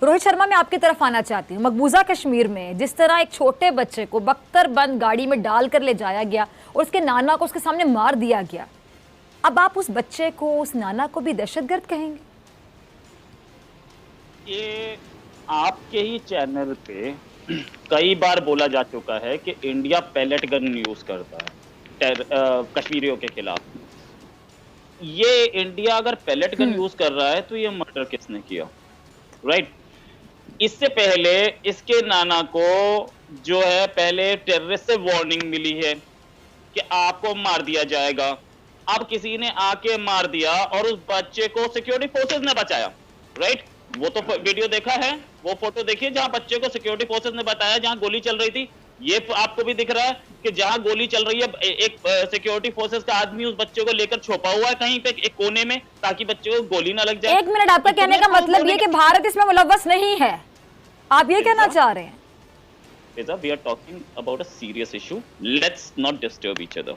रोहित शर्मा, मैं आपकी तरफ आना चाहती हूँ। मकबूजा कश्मीर में जिस तरह एक छोटे बच्चे को बख्तरबंद गाड़ी में डालकर ले जाया गया और उसके नाना को उसके सामने मार दिया गया, अब आप उस बच्चे को, उस नाना को भी दहशतगर्द कहेंगे? ये आपके ही चैनल पे कई बार बोला जा चुका है कि इंडिया पैलेट गन यूज करता है कश्मीरियों के खिलाफ। ये इंडिया अगर पैलेट गन यूज कर रहा है तो ये मर्डर किसने किया? राइट। इससे पहले इसके नाना को जो है पहले टेररिस्ट से वार्निंग मिली है कि आपको मार दिया जाएगा। अब किसी ने आके मार दिया और उस बच्चे को सिक्योरिटी फोर्सेस ने बचाया। राइट। वो तो वीडियो देखा है, वो फोटो देखिए जहां बच्चे को सिक्योरिटी फोर्सेस ने बताया, जहां गोली चल रही थी। ये आपको भी दिख रहा है कि जहां गोली चल रही है एक सिक्योरिटी फोर्सेस का आदमी उस बच्चे को लेकर छुपा हुआ है कहीं पे एक कोने में, ताकि बच्चे को गोली ना लग जाए। एक मिनट, आपका कहने का मतलब ये कि भारत इसमें मुलव्वस नहीं है, आप ये कहना चाह रहे हैं? We are talking about a serious issue. Let's not disturb each other.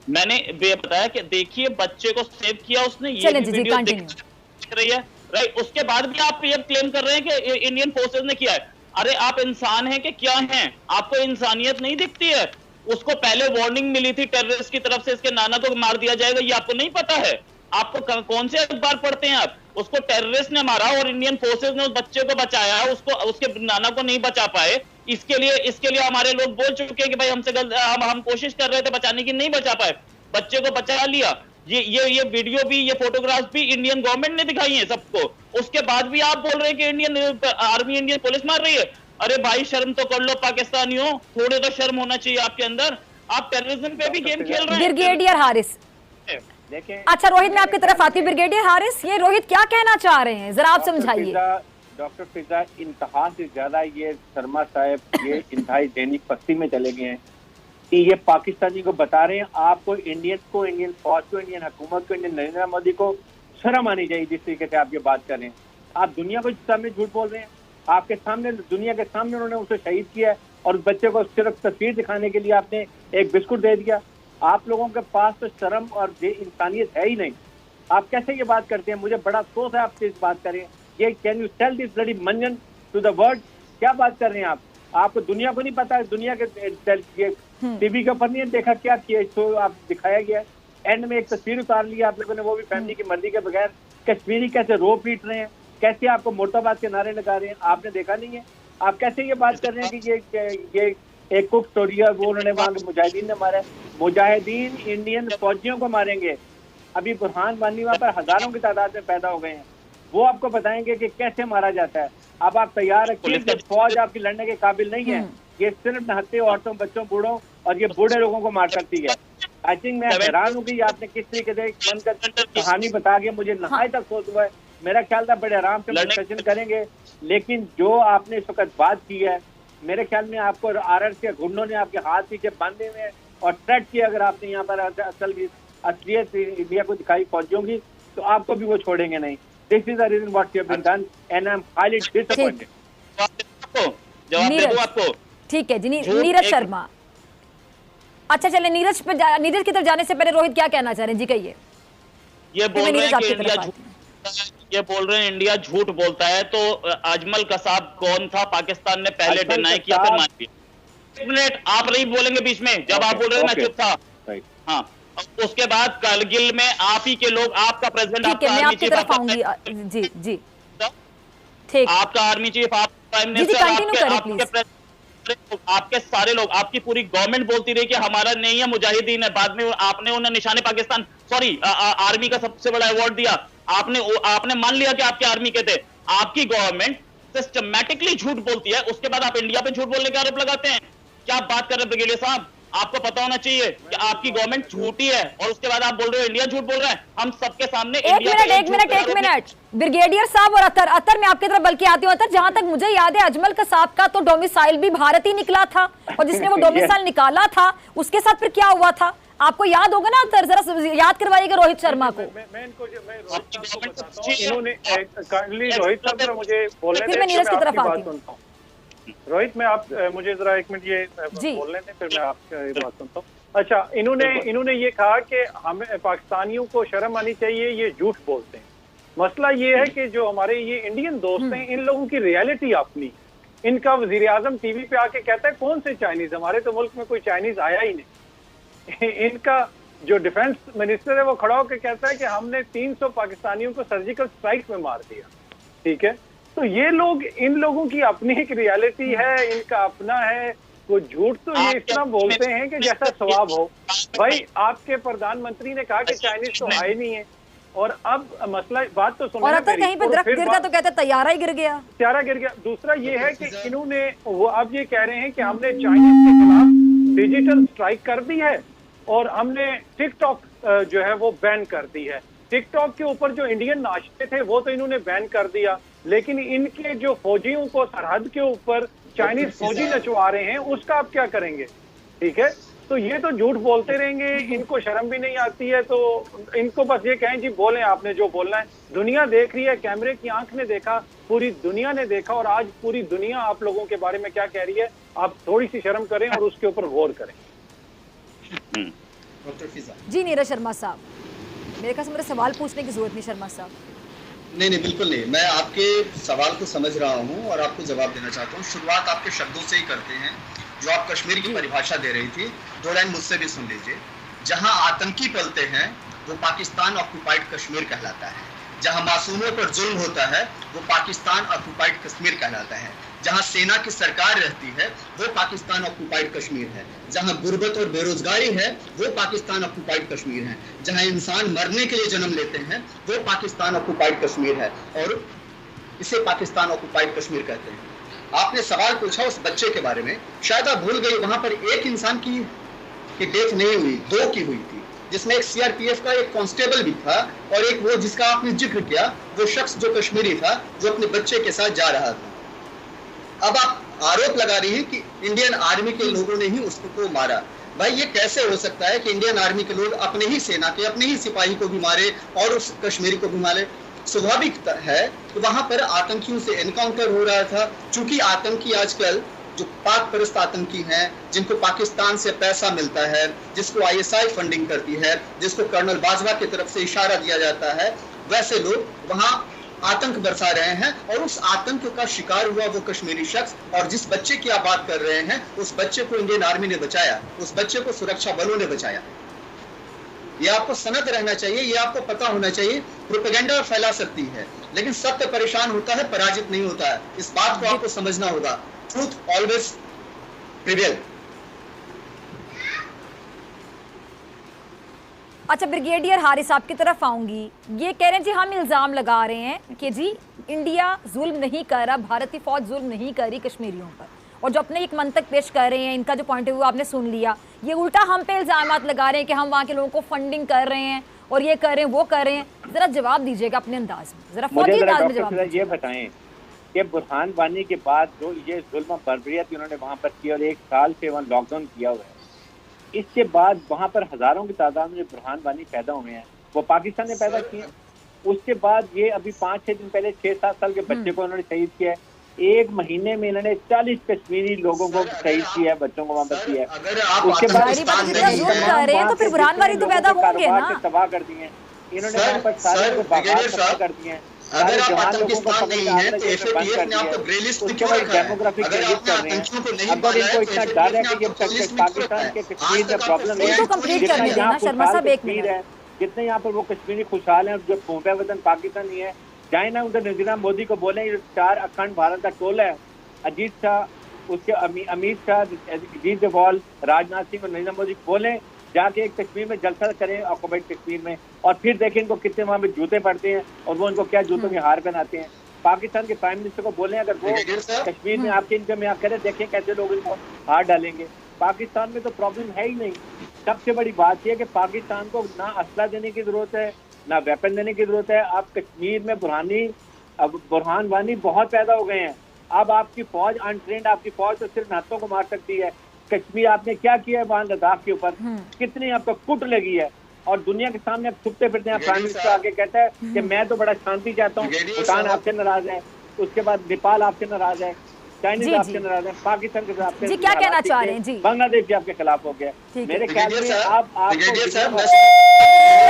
मैंने ये बताया कि देखिए बच्चे को सेव किया उसने, ये वीडियो दिख रही है। राइट। उसके बाद भी आप ये क्लेम कर रहे हैं कि इंडियन फोर्सेस ने किया है। अरे आप इंसान हैं कि क्या हैं? आपको इंसानियत नहीं दिखती है? उसको पहले वार्निंग मिली थी टेररिस्ट की तरफ से, इसके नाना को मार दिया जाएगा, ये आपको नहीं पता है? आपको कौन से अखबार पढ़ते हैं आप? उसको टेररिस्ट ने मारा और इंडियन फोर्सेस ने उस बच्चे को बचाया है, उसको उसके नाना को नहीं बचा पाए। इसके लिए हमारे लोग बोल चुके हैं कि भाई हमसे हम कोशिश कर रहे थे बचाने की, नहीं बचा पाए, बच्चे को बचा लिया। ये वीडियो भी, ये फोटोग्राफ भी इंडियन गवर्नमेंट ने दिखाई है सबको। उसके बाद भी आप बोल रहे हैं कि इंडियन आर्मी, इंडियन पुलिस मार रही है। अरे भाई शर्म तो कर लो पाकिस्तानियों, थोड़े तो शर्म होना चाहिए आपके अंदर। आप टेररिज्म पे भी गेम खेल रहे हैं। ब्रिगेडियर हारिस, अच्छा रोहित मैं आपकी तरफ आती हूँ। ब्रिगेडियर हारिस, ये रोहित क्या कहना चाह रहे हैं, जरा आप समझाइए। डॉक्टर फिजा, इंतहा से ज्यादा ये शर्मा साहब ये इंतहाई दैनिक पस्ती में चले गए हैं कि ये पाकिस्तानी को बता रहे हैं आपको, इंडियन को, इंडियन फौज को, इंडियन हुकूमत को, इंडियन नरेंद्र मोदी को शर्म आनी चाहिए जिस तरीके से आप ये बात कर रहे हैं। आप दुनिया को सामने झूठ बोल रहे हैं। आपके सामने, दुनिया के सामने उन्होंने उसे शहीद किया है और उस बच्चे को सिर्फ तस्वीर दिखाने के लिए आपने एक बिस्कुट दे दिया। आप लोगों के पास तो शर्म और इंसानियत है ही नहीं। आप कैसे ये बात करते हैं? मुझे बड़ा अफसोस है आपसे इस बात करें। ये can you tell this bloody manjan to the world? क्या बात कर रहे हैं आप? आपको दुनिया को नहीं पता है? दुनिया के टीवी के ऊपर नहीं देखा क्या किया तो आप दिखाया गया? एंड में एक तस्वीर उतार ली आप लोगों ने, वो भी फैमिली की मर्जी के बगैर। कश्मीरी कैसे रो पीट रहे हैं, कैसे आपको मुर्दाबाद के नारे लगा रहे हैं, आपने देखा नहीं है? आप कैसे ये बात कर रहे हैं कि ये एक कुक स्टोरी है, वो उन्होंने वहां के मुजाहिदीन ने मारा। मुजाहिदीन इंडियन फौजियों को मारेंगे। अभी बुरहान वानी वहां पर हजारों की तादाद में पैदा हो गए हैं, वो आपको बताएंगे कि कैसे मारा जाता है। अब आप तैयार रखिए कि फौज आपकी लड़ने के काबिल नहीं है। ये सिर्फ नहत्ते औरतों, बच्चों, बूढ़ों और ये बूढ़े लोगों को मार सकती है। आई थिंक मैं हैरान हूँ कि आपने किस तरीके से बनकर कहानी बता के मुझे नहायत अफसोस हुआ है। मेरा ख्याल था बड़े आराम से डिस्कशन करेंगे, लेकिन जो आपने इस वक्त बात की है, मेरे ख्याल में आपको आरआर के गुंडों ने आपके हाथ पीछे बांधे हुए हैं और थ्रेट किया। अगर आपने यहाँ पर असलियत इंडिया को दिखाई फौजियों की, तो आपको भी वो छोड़ेंगे नहीं। This is the reason what you have been done and I am highly disappointed. ठीक है जी, नीरज शर्मा। अच्छा चले नीरज की तरफ जाने से पहले रोहित क्या कहना चाह रहे हैं जी? कहिए। ये बोल रहे हैं इंडिया झूठ बोलता है, तो अजमल कसाब कौन था? पाकिस्तान ने पहले डिनाई किया, फिर मान लिया। एक मिनट, आप नहीं बोलेंगे बीच में। जब आप बोल रहे हैं मैं चुप था। हाँ, उसके बाद करगिल में आप ही के लोग, आपका प्रेसिडेंट, आपका आर्मी चीफ, जी जी ठीक, आपका आर्मी चीफ, आप प्राइम मिनिस्टर, आपके सारे लोग, आपकी पूरी गवर्नमेंट बोलती रही कि हमारा नहीं है, मुजाहिदीन है। बाद में आपने उन्हें निशाने पाकिस्तान, सॉरी आर्मी का सबसे बड़ा अवार्ड दिया। आपने मान लिया कि आपके आर्मी के थे। आपकी गवर्नमेंट सिस्टमैटिकली झूठ बोलती है, उसके बाद आप इंडिया पे झूठ बोलने का आरोप लगाते हैं। क्या बात कर रहे हैं ब्रिगेडियर साहब? आपको पता होना चाहिए कि आपकी गवर्नमेंट झूठी है और उसके बाद आप बोल रहे हो इंडिया झूठ बोल रहा है। हम सबके सामने एक मिनट ब्रिगेडियर साहब और अतर मैं आपकी तरफ बल्कि आती हूँ। अतर, जहां तक मुझे याद है अजमल कसाब का तो डोमिसाइल भी भारत ही निकला था, और जिसने वो डोमिसाइल निकाला था उसके साथ फिर क्या हुआ था आपको याद होगा ना? अतर जरा याद करवाइएगा रोहित शर्मा को। फिर मैं नीरज की तरफ आती हूँ। रोहित में आप मुझे जरा एक मिनट ये बोल लेते हैं, फिर मैं आपकी बात सुनता हूँ। अच्छा, इन्होंने ये कहा कि हमें पाकिस्तानियों को शर्म आनी चाहिए, ये झूठ बोलते हैं। मसला ये है कि जो हमारे ये इंडियन दोस्त हैं, इन लोगों की रियलिटी अपनी, इनका वजीर आजम टीवी पे आके कहता है कौन से चाइनीज, हमारे तो मुल्क में कोई चाइनीज आया ही नहीं। इनका जो डिफेंस मिनिस्टर है वो खड़ा होकर कहता है कि हमने 300 पाकिस्तानियों को सर्जिकल स्ट्राइक में मार दिया। ठीक है, तो ये लोग, इन लोगों की अपनी एक रियलिटी है, इनका अपना है। वो झूठ तो ये इतना बोलते हैं कि जैसा स्वभाव हो। भाई आपके प्रधानमंत्री ने कहा कि चाइनीज तो आए नहीं है, और अब मसला, बात तो सुनो, और अगर कहीं पे दरख्त गिर गया तो कहते तैयारा ही गिर गया, तैयारा गिर गया। दूसरा ये है कि इन्होंने, वो अब ये कह रहे हैं कि हमने चाइनीज के खिलाफ डिजिटल स्ट्राइक कर दी है और हमने टिकटॉक जो है वो बैन कर दी है। टिकटॉक के ऊपर जो इंडियन नाचते थे वो तो इन्होंने बैन कर दिया, लेकिन इनके जो फौजियों को सरहद के ऊपर चाइनीज फौजी नचवा रहे हैं उसका आप क्या करेंगे? ठीक है, तो ये तो झूठ बोलते रहेंगे, इनको शर्म भी नहीं आती है। तो इनको बस ये कहें जी बोलें, आपने जो बोलना है। दुनिया देख रही है, कैमरे की आंख ने देखा, पूरी दुनिया ने देखा, और आज पूरी दुनिया आप लोगों के बारे में क्या कह रही है। आप थोड़ी सी शर्म करें और उसके ऊपर गौर करें। जी नीरज शर्मा साहब, मेरे ख्याल से मेरे सवाल पूछने की जरूरत नहीं शर्मा साहब। नहीं, बिल्कुल नहीं, मैं आपके सवाल को समझ रहा हूं और आपको जवाब देना चाहता हूं। शुरुआत आपके शब्दों से ही करते हैं, जो आप कश्मीर की परिभाषा दे रही थी। 2 लाइन मुझसे भी सुन लीजिए। जहां आतंकी पलते हैं वो पाकिस्तान ऑक्युपाइड कश्मीर कहलाता है। जहां मासूमों पर जुल्म होता है वो पाकिस्तान ऑक्युपाइड कश्मीर कहलाता है। जहां सेना की सरकार रहती है वो पाकिस्तान ऑक्युपाइड कश्मीर है। जहां गुर्बत और बेरोजगारी है वो पाकिस्तान ऑक्युपाइड कश्मीर है। जहां इंसान मरने के लिए जन्म लेते हैं वो पाकिस्तान ऑक्युपाइड कश्मीर है, और इसे पाकिस्तान ऑक्युपाइड कश्मीर कहते हैं। आपने सवाल पूछा उस बच्चे के बारे में, शायद आप भूल गई, वहां पर एक इंसान की डेथ नहीं हुई, 2 की हुई थी, जिसमें एक सीआरपीएफ का एक कांस्टेबल भी था, और एक वो जिसका आपने जिक्र किया, वो शख्स जो कश्मीरी था, जो अपने बच्चे के साथ जा रहा था। अब आप आरोप लगा रही हैं कि इंडियन आर्मी के लोगों ने ही उसको मारा। भाई ये कैसे हो सकता है कि इंडियन आर्मी के लोग अपने ही सेना के, अपने ही सिपाही को भी मारे और उस कश्मीरी को भी मारे? स्वाभाविक है कि वहां पर आतंकियों से एनकाउंटर हो रहा था। चूंकि आतंकी आजकल जो पाक परस्त आतंकी हैं, जिनको पाकिस्तान से पैसा मिलता है, जिसको आईएसआई फंडिंग करती है, जिसको कर्नल बाजवा की तरफ से इशारा दिया जाता है, वैसे लोग वहां आतंक बरसा रहे हैं, और उस आतंक का शिकार हुआ वो कश्मीरी शख्स। और जिस बच्चे की आप बात कर रहे हैं, उस बच्चे को इंडियन आर्मी ने बचाया, उस बच्चे को सुरक्षा बलों ने बचाया। ये आपको सनद रहना चाहिए, ये आपको पता होना चाहिए। प्रोपेगेंडा फैला सकती है, लेकिन सत्य परेशान होता है, पराजित नहीं होता है। इस बात को आपको समझना होगा। Truth always prevail. अच्छा, ब्रिगेडियर हारिस आपकी तरफ आऊंगी। ये कह रहे हैं जी, हम इल्जाम लगा रहे हैं कि जी इंडिया जुल्म नहीं कर रहा, भारतीय फौज जुल्म नहीं कर रही कश्मीरियों पर, और जो अपने एक मंतक पेश कर रहे हैं, इनका जो पॉइंट ऑफ व्यू आपने सुन लिया, ये उल्टा हम पे इल्जामात लगा रहे हैं कि हम वहाँ के लोगों को फंडिंग कर रहे हैं और ये कर रहे हैं, वो कर रहे हैं। जरा जवाब दीजिएगा अपने अंदाज में, जरा फौजी अंदाज में जवाब ये बताएं कि बुरहान वानी के बाद जो ये जुल्म बर्बरियत उन्होंने वहाँ पर किया और 1 साल से वहाँ लॉकडाउन किया हुआ है, इसके बाद वहाँ पर हजारों की तादाद में बुरहान वानी पैदा हुए हैं, वो पाकिस्तान ने पैदा किए। उसके बाद ये अभी 5-6 दिन पहले 6-7 साल के बच्चे को उन्होंने शहीद किया है। 1 महीने में इन्होंने 40 कश्मीरी लोगों को शहीद किया है, बच्चों को वहाँ पर किया है। उसके बाद तो फिर बुरहान वानी तो पैदा होंगे ना, तबाह कर दिए हैं इन्होंने, वहाँ पर सारे को तबाह कर दिए हैं। अगर आप आतंकिस्तान नहीं है तो एफएटीएफ ने आपको ग्रे लिस्ट में क्यों रखा है? अगर आपने आतंकियों को नहीं माना है तो एफएटीएफ ने आपको ग्रे लिस्ट में क्यों रखा है? कश्मीर में प्रॉब्लम है, तो कंप्लीट करने देना शर्मा साहब, 1 मिनट है। जितने यहाँ पर वो कश्मीरी खुशहाल हैं, जो भूमि वतन पाकिस्तानी है, जाए ना उधर नरेंद्र मोदी को बोले 4 अखंड भारत का टोला है। अजीत शाह, उसके अमित शाह, अजीत डोभाल, राजनाथ सिंह और नरेंद्र मोदी को बोले जाके एक कश्मीर में जलसा करें, ऑक्युपाइड कश्मीर में, और फिर देखें इनको कितने वहाँ पे जूते पड़ते हैं और वो उनको क्या जूतों के हार पहनाते हैं। पाकिस्तान के प्राइम मिनिस्टर को बोले अगर वो कश्मीर में आपके इनकम में आप करें, देखें कैसे लोग इनको हार डालेंगे। पाकिस्तान में तो प्रॉब्लम है ही नहीं। सबसे बड़ी बात यह कि पाकिस्तान को ना असला देने की जरूरत है, ना वेपन देने की जरूरत है। आप कश्मीर में बुरहान वानी बहुत पैदा हो गए हैं। अब आपकी फौज अनट्रेंड, आपकी फौज तो सिर्फ हाथों को मार सकती है। कश्मीर आपने क्या किया है वहां लद्दाख के ऊपर, कितनी आपको कुट लगी है, और दुनिया के सामने आप छुपते फिरते हैं। प्राइम मिनिस्टर आके कहता है कि मैं तो बड़ा शांति चाहता हूँ, भूटान आपसे नाराज है, उसके बाद नेपाल आपसे नाराज है। चाइनीज जी, आपके जी। नाराज हैं, पाकिस्तान के आपके जी, क्या कहना नाराज चाह थे, रहे हैं? जी। बांग्लादेश भी आपके खिलाफ हो गया। ठीक है। मेरे ख्याल में ब्रिगेडियर आप साहब,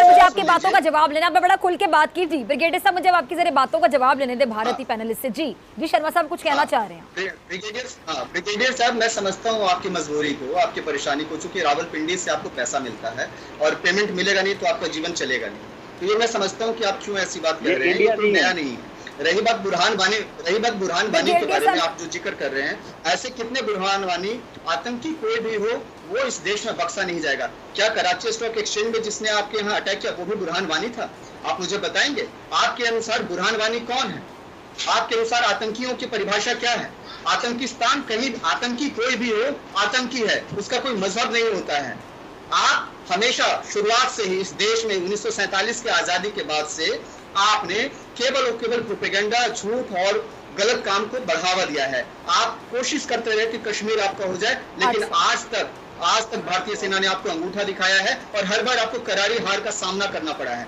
मुझे आपकी बातों का जवाब लेना, आपने बड़ा खुल के बात की। जी ब्रिगेडियर साहब, मुझे आपकी जरा बातों का जवाब लेने दे भारतीय पैनलिस्ट से। जी जी शर्मा साहब कुछ कहना चाह रहे हैं। ब्रिगेडियर साहब, मैं समझता हूँ आपकी मजबूरी को, आपकी परेशानी को, चूंकि रावलपिंडी से आपको पैसा मिलता है और पेमेंट मिलेगा नहीं तो आपका जीवन चलेगा नहीं। तो ये मैं समझता हूँ कि आप क्यों ऐसी बात कर रहे हैं, ये कोई नया नहीं है। रही बात बुरहान वानी के बारे में आप जो जिक्र कर रहे हैं, ऐसे कितने बुरहान वानी आतंकी कोई भी हो वो इस देश में बख्शा नहीं जाएगा। क्या कराची स्टॉक एक्सचेंज में जिसने आपके यहाँ अटैक किया वो भी बुरहान वानी था? आप मुझे बताएंगे आपके अनुसार बुरहान वानी कौन है? आपके अनुसार आतंकियों की परिभाषा क्या है? आतंकिस्तान कहीं, आतंकी कोई भी हो आतंकी है, उसका कोई मजहब नहीं होता है। आप हमेशा शुरुआत से ही इस देश में 1947 के आजादी के बाद से आपने केवल और केवल प्रोपेगेंडा, झूठ और गलत काम को बढ़ावा दिया है। आप कोशिश करते रहे कि कश्मीर आपका हो जाए, लेकिन आज तक भारतीय सेना ने आपको अंगूठा दिखाया है और हर बार आपको करारी हार का सामना करना पड़ा है।